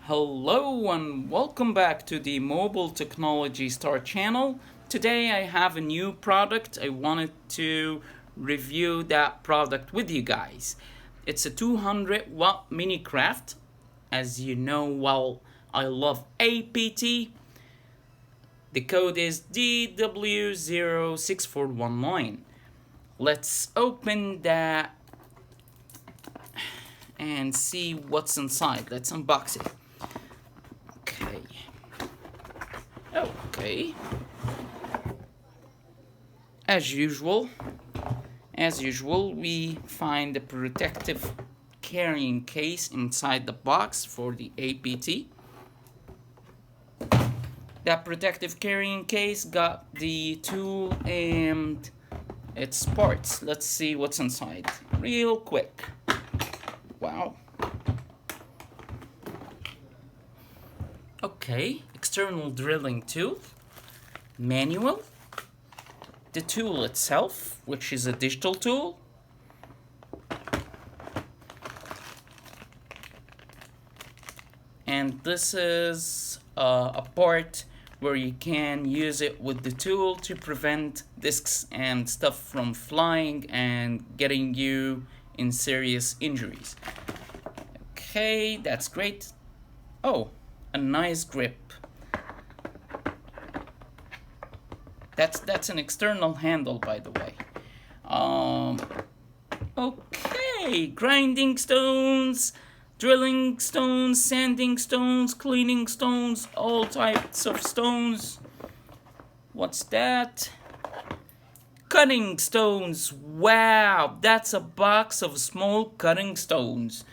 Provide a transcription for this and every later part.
Hello and welcome back to the Mobile Technology Star channel. Today I have a new product. I wanted to review that product with you guys. It's a 200 watt mini craft. As you know, well, I love APT. The code is DW06419. Let's open that and see what's inside. Let's unbox it. Okay. As usual, we find a protective carrying case inside the box for the APT. That protective carrying case got the tool and its parts. Let's see what's inside real quick. Wow. Okay, external drilling tool, manual, the tool itself, which is a digital tool, and this is a part where you can use it with the tool to prevent discs and stuff from flying and getting you in serious injuries. Okay, that's great. Oh, a nice grip. That's an external handle, by the way. Okay, grinding stones, drilling stones, sanding stones, cleaning stones, all types of stones. What's that? Cutting stones. Wow, that's a box of small cutting stones.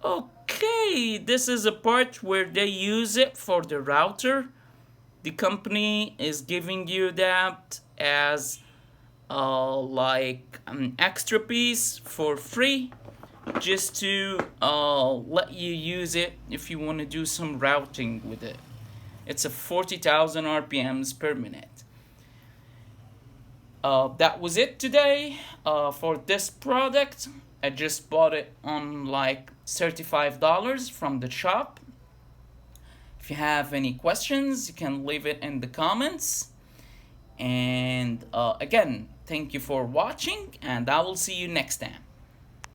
Okay, this is a part where they use it for the router. The company is giving you that as like an extra piece for free, just to let you use it if you want to do some routing with it. It's a 40,000 RPMs per minute. That was it today for this product. I just bought it on like $35 from the shop. If you have any questions, you can leave it in the comments. And again, thank you for watching, and I will see you next time.